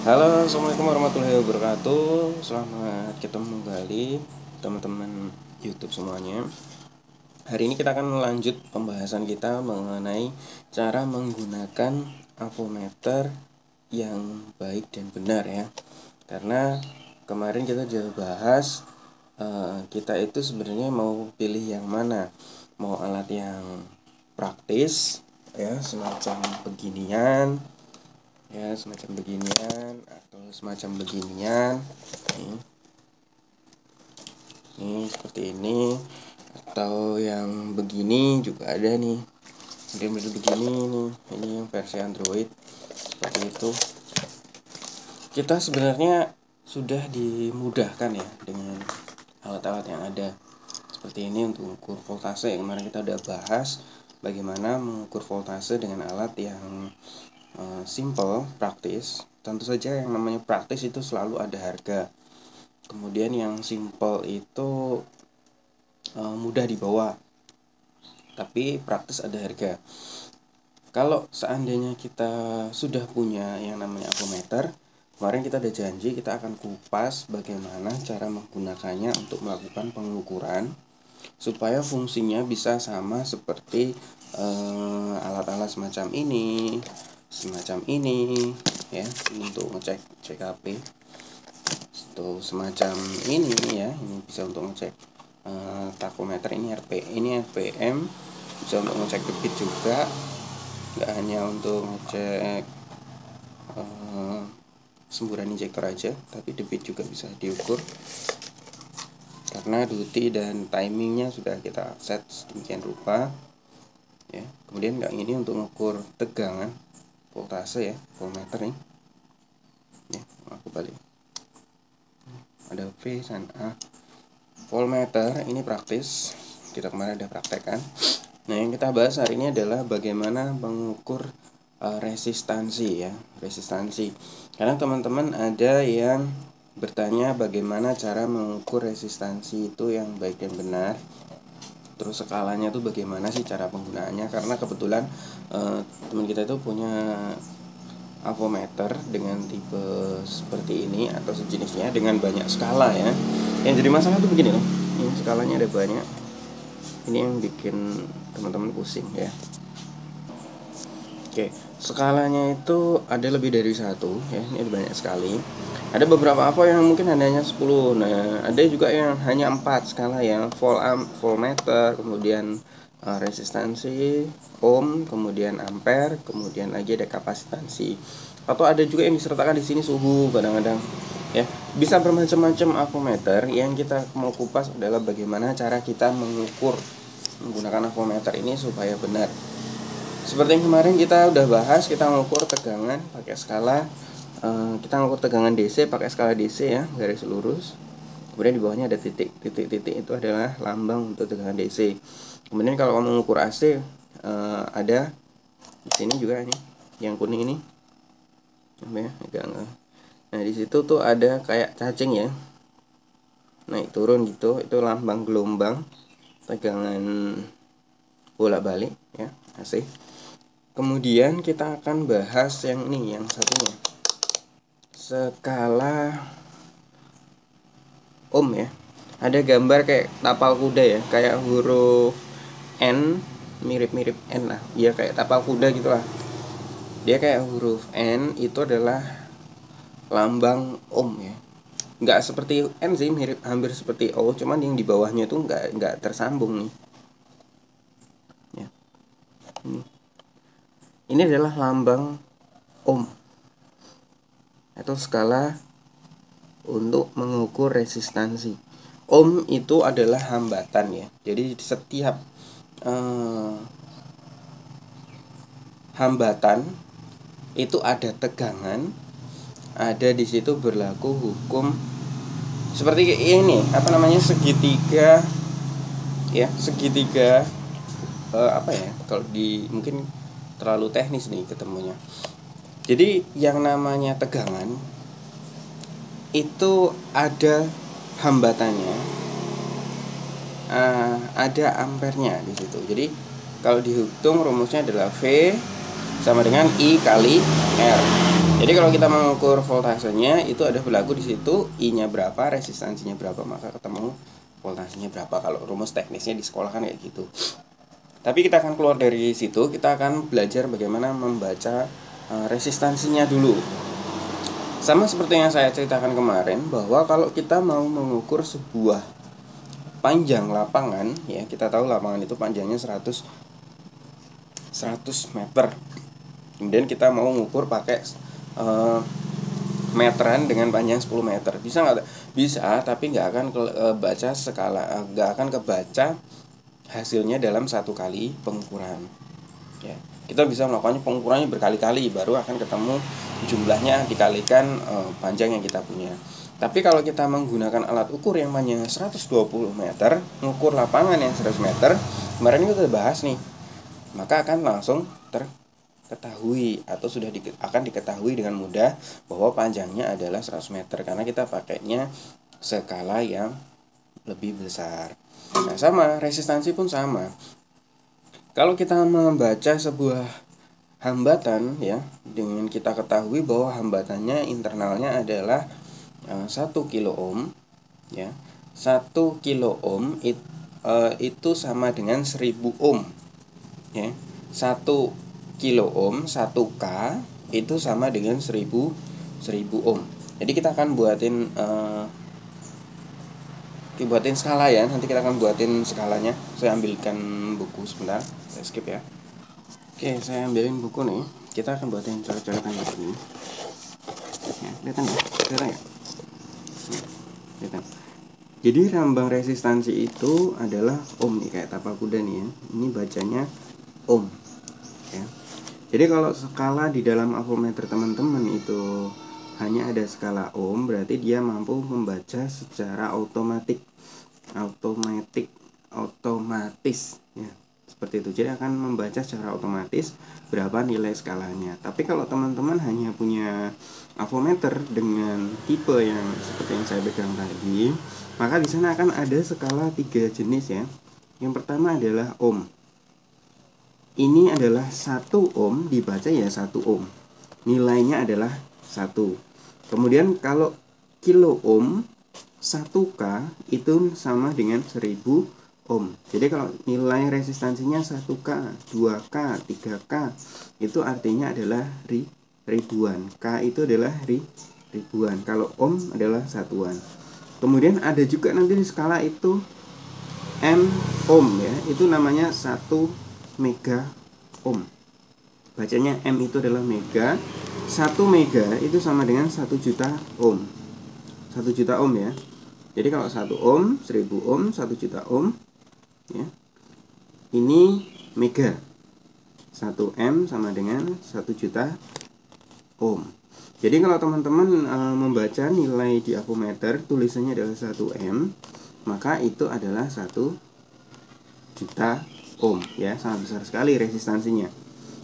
Halo, assalamualaikum warahmatullahi wabarakatuh. Selamat ketemu kembali teman-teman YouTube semuanya. Hari ini kita akan melanjut pembahasan kita mengenai cara menggunakan avometer yang baik dan benar ya. Karena kemarin kita sudah bahas kita itu sebenarnya mau pilih yang mana, mau alat yang praktis ya semacam beginian ya, semacam beginian atau semacam beginian nih, seperti ini, atau yang begini juga ada nih, model begini nih, ini yang versi Android seperti itu. Kita sebenarnya sudah dimudahkan ya dengan alat-alat yang ada seperti ini untuk mengukur voltase. Kemarin kita udah bahas bagaimana mengukur voltase dengan alat yang simple, praktis. Tentu saja yang namanya praktis itu selalu ada harga. Kemudian yang simple itu mudah dibawa, tapi praktis ada harga. Kalau seandainya kita sudah punya yang namanya avometer, kemarin kita ada janji kita akan kupas bagaimana cara menggunakannya untuk melakukan pengukuran supaya fungsinya bisa sama seperti alat-alat semacam ini ya, untuk ngecek CKP. Tuh semacam ini ya, ini bisa untuk ngecek takometer, ini RPM, bisa untuk ngecek debit juga, nggak hanya untuk ngecek semburan injektor aja, tapi debit juga bisa diukur karena duty dan timingnya sudah kita set sedemikian rupa ya. Kemudian nggak ini untuk mengukur tegangan voltase ya, voltmeter nih ya, aku balik, ada V dan A. Voltmeter ini praktis, kita kemarin ada praktekkan. Nah, yang kita bahas hari ini adalah bagaimana mengukur resistansi ya, resistansi. Karena teman-teman ada yang bertanya bagaimana cara mengukur resistansi itu yang baik dan benar. Terus skalanya itu bagaimana sih cara penggunaannya? Karena kebetulan teman kita itu punya avometer dengan tipe seperti ini atau sejenisnya dengan banyak skala ya. Yang jadi masalah tuh begini loh, ini skalanya ada banyak, ini yang bikin teman-teman pusing ya. Oke, skalanya itu ada lebih dari satu ya, ini ada banyak sekali. Ada beberapa avo yang mungkin hanya 10. Nah, ada juga yang hanya 4 skala ya, voltmeter, kemudian resistansi, ohm, kemudian ampere, kemudian lagi ada kapasitansi. Atau ada juga yang disertakan di sini suhu kadang-kadang ya. Bisa bermacam-macam avometer. Yang kita mau kupas adalah bagaimana cara kita mengukur menggunakan avometer ini supaya benar. Seperti yang kemarin kita udah bahas, kita mengukur tegangan pakai skala, kita mengukur tegangan DC pakai skala DC ya, garis lurus. Kemudian di bawahnya ada titik. Titik-titik itu adalah lambang untuk tegangan DC. Kemudian kalau mau mengukur AC, ada di sini juga nih, yang kuning ini. Nah, di situ tuh ada kayak cacing ya, naik turun gitu, itu lambang gelombang tegangan bolak-balik ya, AC. Kemudian kita akan bahas yang ini, yang satunya, skala ohm ya. Ada gambar kayak tapal kuda ya, kayak huruf N, mirip-mirip N lah, ya kayak tapal kuda gitulah. Dia kayak huruf N, itu adalah lambang ohm ya. Nggak seperti N sih, mirip hampir seperti O, cuman yang di bawahnya itu nggak tersambung nih ya. Ini adalah lambang ohm atau skala untuk mengukur resistansi. Ohm itu adalah hambatan ya. Jadi setiap hambatan itu ada tegangan, ada di situ berlaku hukum seperti ini, apa namanya, segitiga ya, segitiga apa ya, kalau di mungkin terlalu teknis nih ketemunya. Jadi yang namanya tegangan itu ada hambatannya, ada ampernya di situ. Jadi kalau dihitung rumusnya adalah V sama dengan I kali R. Jadi kalau kita mengukur voltasenya itu ada berlaku di situ I-nya berapa, resistansinya berapa, maka ketemu voltasenya berapa. Kalau rumus teknisnya di sekolah kan kayak gitu. Tapi kita akan keluar dari situ, kita akan belajar bagaimana membaca resistansinya dulu. Sama seperti yang saya ceritakan kemarin, bahwa kalau kita mau mengukur sebuah panjang lapangan, ya kita tahu lapangan itu panjangnya 100 meter. Kemudian kita mau mengukur pakai meteran dengan panjang 10 meter. Bisa nggak? Bisa, tapi nggak akan baca skala, nggak akan kebaca hasilnya dalam satu kali pengukuran. Ya, kita bisa melakukannya pengukurannya berkali-kali, baru akan ketemu jumlahnya dikalikan panjang yang kita punya. Tapi kalau kita menggunakan alat ukur yang panjangnya 120 meter, mengukur lapangan yang 100 meter, kemarin kita udah bahas nih, maka akan langsung terketahui atau sudah akan diketahui dengan mudah bahwa panjangnya adalah 100 meter karena kita pakainya skala yang lebih besar. Nah, sama resistansi pun sama. Kalau kita membaca sebuah hambatan, ya, dengan kita ketahui bahwa hambatannya internalnya adalah 1 kilo ohm, ya. 1 kilo ohm itu sama dengan 1000 ohm, ya. 1 kilo ohm 1K itu sama dengan 1000 ohm. Jadi kita akan buatin skala ya. Nanti kita akan buatin skalanya. Saya ambilkan buku sebentar. Saya skip ya. Oke, saya ambilin buku nih. Kita akan buatin coret-coretan ini. Ya, kelihatan ya? Kelihatan ya? Kelihatan. Jadi lambang resistansi itu adalah ohm nih, kayak tapak kuda nih ya. Ini bacanya ohm. Ya. Jadi kalau skala di dalam avometer teman-teman itu hanya ada skala ohm, berarti dia mampu membaca secara otomatis ya, seperti itu. Jadi akan membaca secara otomatis berapa nilai skalanya. Tapi kalau teman-teman hanya punya avometer dengan tipe yang seperti yang saya pegang tadi, maka di sana akan ada skala 3 jenis ya. Yang pertama adalah ohm. Ini adalah 1 ohm, dibaca ya 1 ohm. Nilainya adalah 1. Kemudian kalau kilo ohm 1K itu sama dengan 1000 ohm. Jadi kalau nilai resistansinya 1K, 2K, 3K itu artinya adalah ribuan. K itu adalah ribuan. Kalau ohm adalah satuan. Kemudian ada juga nanti di skala itu M ohm ya. Itu namanya 1 mega ohm. Bacanya M itu adalah mega. 1 mega itu sama dengan 1 juta ohm. 1 juta ohm ya. Jadi kalau 1 ohm, 1000 ohm, 1 juta ohm ya. Ini mega. 1 M sama dengan 1 juta ohm. Jadi kalau teman-teman membaca nilai di avometer tulisannya adalah 1 M, maka itu adalah 1 juta ohm ya, sangat besar sekali resistansinya.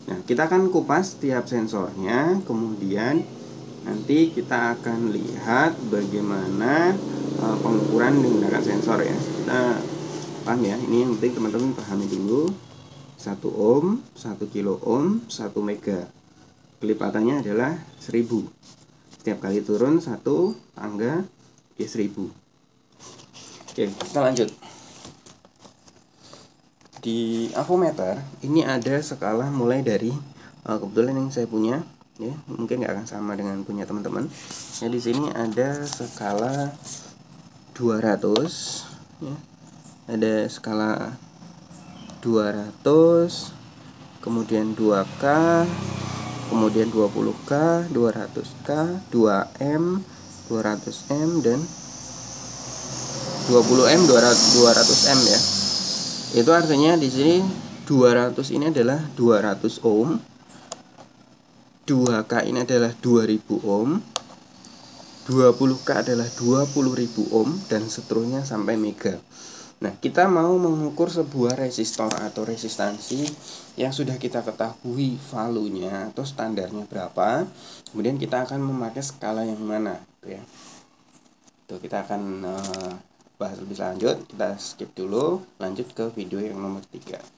Nah, kita akan kupas tiap sensornya, kemudian nanti kita akan lihat bagaimana pengukuran menggunakan sensor ya. Kita paham ya, ini yang penting teman-teman pahami dulu. 1 ohm, 1 kilo ohm, 1 mega. Kelipatannya adalah 1000. Setiap kali turun 1 tangga ya 1000. Oke, kita lanjut. Di avometer ini ada skala mulai dari kebetulan yang saya punya ya, mungkin nggak akan sama dengan punya teman-teman. Ya, di sini ada skala 200 ya. Ada skala 200, kemudian 2K, kemudian 20K, 200K, 2M, 200M dan 20M, 200M ya. Itu artinya di sini 200 ini adalah 200 ohm, 2K ini adalah 2000 ohm, 20K adalah 20.000 ohm dan seterusnya sampai mega. Nah, kita mau mengukur sebuah resistor atau resistansi yang sudah kita ketahui valuenya atau standarnya berapa. Kemudian kita akan memakai skala yang mana, gitu ya. Tuh, kita akan bahas lebih lanjut. Kita skip dulu, lanjut ke video yang nomor 3.